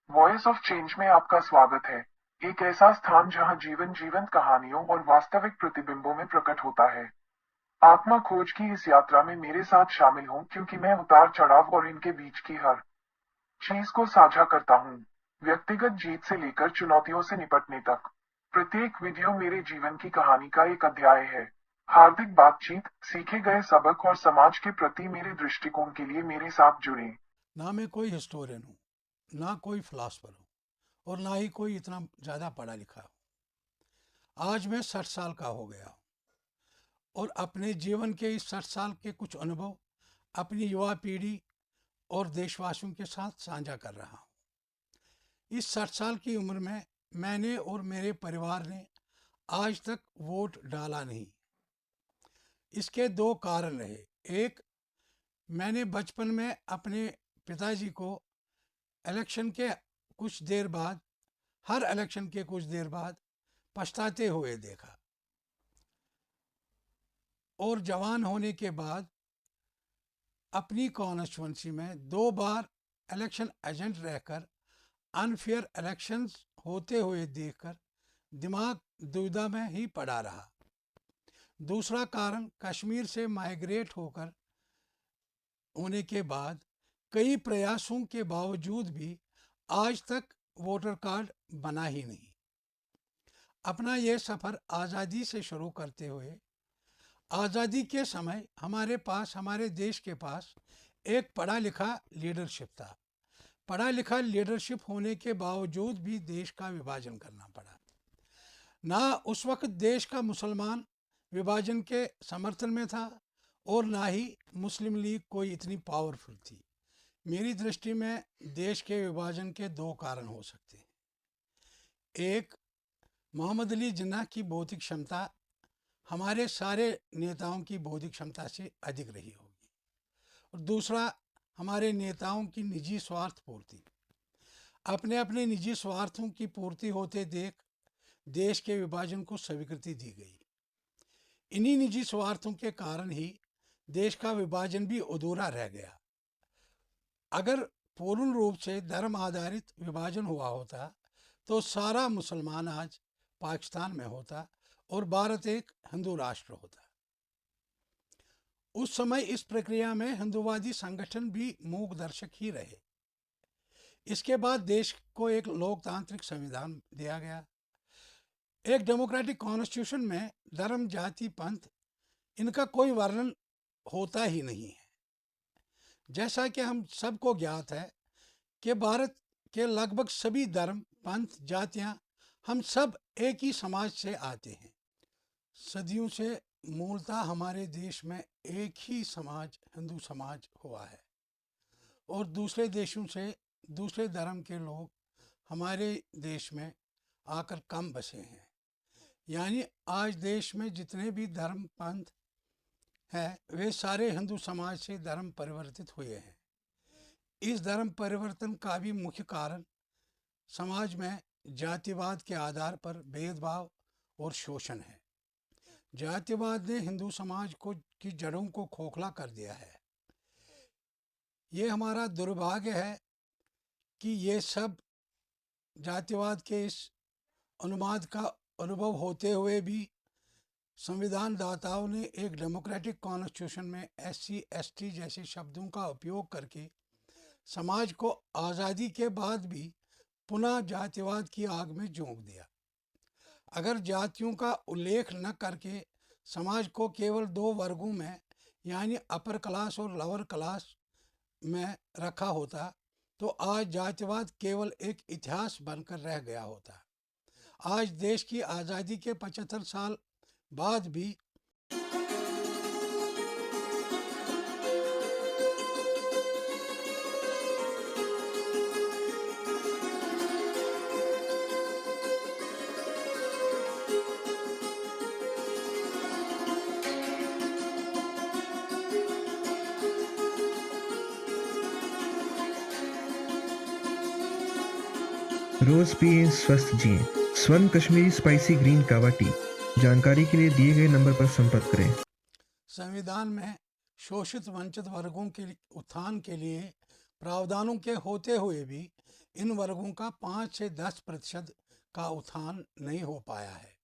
Voice of change में आपका स्वागत है। एक ऐसा स्थान जहां जीवन जीवंत कहानियों और वास्तविक प्रतिबिंबों में प्रकट होता है। आत्मा खोज की इस यात्रा में मेरे साथ शामिल हों क्योंकि मैं उतार चढ़ाव और इनके बीच की हर चीज को साझा करता हूँ। व्यक्तिगत जीत से लेकर चुनौतियों से निपटने तक प्रत्येक वीडियो मेरे जीवन की कहानी का एक अध्याय है। हार्दिक बातचीत, सीखे गए सबक और समाज के प्रति मेरे दृष्टिकोण के लिए मेरे साथ जुड़े। ना मैं कोई हिस्टोरियन हूँ, ना कोई फिलासफर हूँ और ना ही कोई इतना ज़्यादा पढ़ा लिखा हूँ। आज मैं 60 साल का हो गया हूँ और अपने जीवन के इस 60 साल के कुछ अनुभव अपनी युवा पीढ़ी और देशवासियों के साथ साझा कर रहा हूँ। इस 60 साल की उम्र में मैंने और मेरे परिवार ने आज तक वोट डाला नहीं। इसके दो कारण रहे। एक, मैंने बचपन में अपने पिताजी को इलेक्शन के कुछ देर बाद हर इलेक्शन के कुछ देर बाद पछताते हुए देखा और जवान होने के बाद अपनी कॉन्स्टिट्यूंसी में 2 बार इलेक्शन एजेंट रहकर अनफेयर इलेक्शंस होते हुए देखकर दिमाग दुविधा में ही पड़ा रहा। दूसरा कारण, कश्मीर से माइग्रेट होकर होने के बाद कई प्रयासों के बावजूद भी आज तक वोटर कार्ड बना ही नहीं। अपना यह सफ़र आज़ादी से शुरू करते हुए आज़ादी के समय हमारे देश के पास एक पढ़ा लिखा लीडरशिप था। पढ़ा लिखा लीडरशिप होने के बावजूद भी देश का विभाजन करना पड़ा। ना उस वक्त देश का मुसलमान विभाजन के समर्थन में था और ना ही मुस्लिम लीग कोई इतनी पावरफुल थी। मेरी दृष्टि में देश के विभाजन के दो कारण हो सकते हैं। एक, मोहम्मद अली जिन्ना की बौद्धिक क्षमता हमारे सारे नेताओं की बौद्धिक क्षमता से अधिक रही होगी। और दूसरा, हमारे नेताओं की निजी स्वार्थ पूर्ति। अपने अपने निजी स्वार्थों की पूर्ति होते देख देश के विभाजन को स्वीकृति दी गई। इन्हीं निजी स्वार्थों के कारण ही देश का विभाजन भी अधूरा रह गया। अगर पूर्ण रूप से धर्म आधारित विभाजन हुआ होता तो सारा मुसलमान आज पाकिस्तान में होता और भारत एक हिंदू राष्ट्र होता। उस समय इस प्रक्रिया में हिंदूवादी संगठन भी मूक दर्शक ही रहे। इसके बाद देश को एक लोकतांत्रिक संविधान दिया गया। एक डेमोक्रेटिक कॉन्स्टिट्यूशन में धर्म, जाति, पंथ इनका कोई वर्णन होता ही नहीं है। जैसा कि हम सबको ज्ञात है कि भारत के लगभग सभी धर्म, पंथ, जातियां हम सब एक ही समाज से आते हैं। सदियों से मूलतः हमारे देश में एक ही समाज, हिंदू समाज हुआ है और दूसरे देशों से दूसरे धर्म के लोग हमारे देश में आकर कम बसे हैं। यानी आज देश में जितने भी धर्म, पंथ हैं वे सारे हिंदू समाज से धर्म परिवर्तित हुए हैं। इस धर्म परिवर्तन का भी मुख्य कारण समाज में जातिवाद के आधार पर भेदभाव और शोषण है। जातिवाद ने हिंदू समाज को की जड़ों को खोखला कर दिया है। ये हमारा दुर्भाग्य है कि ये सब जातिवाद के इस अनुवाद का अनुभव होते हुए भी संविधान दाताओं ने एक डेमोक्रेटिक कॉन्स्टिट्यूशन में SC ST जैसे शब्दों का उपयोग करके समाज को आज़ादी के बाद भी पुनः जातिवाद की आग में झोंक दिया। अगर जातियों का उल्लेख न करके समाज को केवल 2 वर्गों में यानी अपर क्लास और लोअर क्लास में रखा होता तो आज जातिवाद केवल एक इतिहास बनकर रह गया होता। आज देश की आज़ादी के 75 साल बाद भी रोज पिए स्वस्थ जिए। स्वर्ण कश्मीरी स्पाइसी ग्रीन कावा टी। जानकारी के लिए दिए गए नंबर पर संपर्क करें। संविधान में शोषित वंचित वर्गों के उत्थान के लिए प्रावधानों के होते हुए भी इन वर्गों का 5 से 10% का उत्थान नहीं हो पाया है,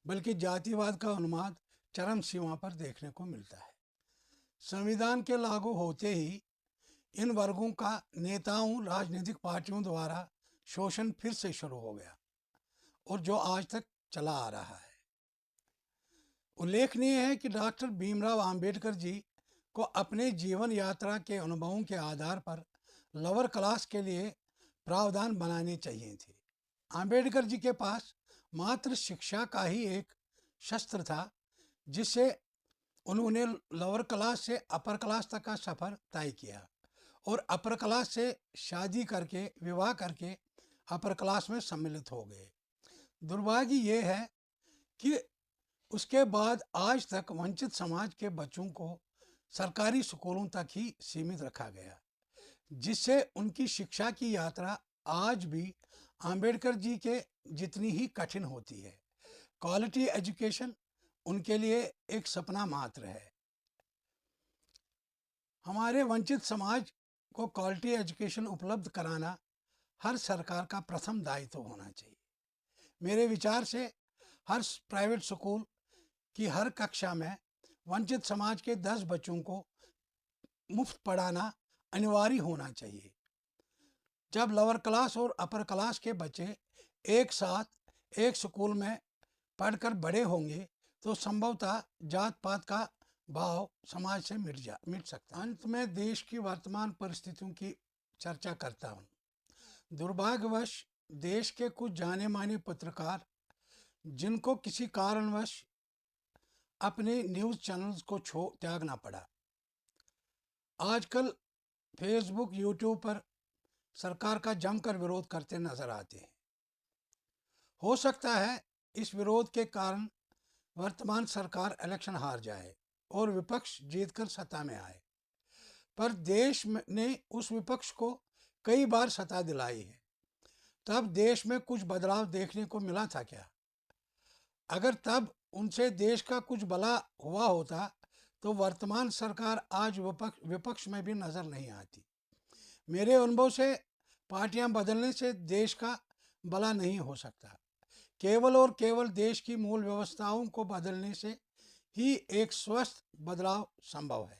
बल्कि जातिवाद का उन्माद चरम सीमा पर देखने को मिलता है। संविधान के लागू होते ही इन वर्गों का नेताओं, राजनीतिक पार्टियों द्वारा शोषण फिर से शुरू हो गया और जो आज तक चला आ रहा है। उल्लेखनीय है कि डॉक्टर भीमराव अंबेडकर जी को अपने जीवन यात्रा के अनुभवों के आधार पर लोअर क्लास के लिए प्रावधान बनाने चाहिए थे। अंबेडकर जी के पास मात्र शिक्षा का ही एक शस्त्र था, जिससे उन्होंने लोअर क्लास से अपर क्लास तक का सफ़र तय किया और अपर क्लास से शादी करके, विवाह करके अपर क्लास में सम्मिलित हो गए। दुर्भाग्य ये है कि उसके बाद आज तक वंचित समाज के बच्चों को सरकारी स्कूलों तक ही सीमित रखा गया, जिससे उनकी शिक्षा की यात्रा आज भी अंबेडकर जी के जितनी ही कठिन होती है। क्वालिटी एजुकेशन उनके लिए एक सपना मात्र है। हमारे वंचित समाज को क्वालिटी एजुकेशन उपलब्ध कराना हर सरकार का प्रथम दायित्व होना चाहिए। मेरे विचार से हर प्राइवेट स्कूल की हर कक्षा में वंचित समाज के 10 बच्चों को मुफ्त पढ़ाना अनिवार्य होना चाहिए। जब लोअर क्लास और अपर क्लास के बच्चे एक साथ एक स्कूल में पढ़कर बड़े होंगे तो संभवतः जात पात का भाव समाज से मिट सकता है। अंत में देश की वर्तमान परिस्थितियों की चर्चा करता हूँ। दुर्भाग्यवश देश के कुछ जाने माने पत्रकार, जिनको किसी कारणवश अपने न्यूज़ चैनल्स को त्यागना पड़ा, आजकल फेसबुक, यूट्यूब पर सरकार का जमकर विरोध करते नजर आते हैं। हो सकता है इस विरोध के कारण वर्तमान सरकार इलेक्शन हार जाए और विपक्ष जीतकर सत्ता में आए, पर देश ने उस विपक्ष को कई बार सत्ता दिलाई है। तब देश में कुछ बदलाव देखने को मिला था क्या? अगर तब उनसे देश का कुछ भला हुआ होता तो वर्तमान सरकार आज विपक्ष में भी नजर नहीं आती। मेरे अनुभव से पार्टियां बदलने से देश का भला नहीं हो सकता। केवल और केवल देश की मूल व्यवस्थाओं को बदलने से ही एक स्वस्थ बदलाव संभव है।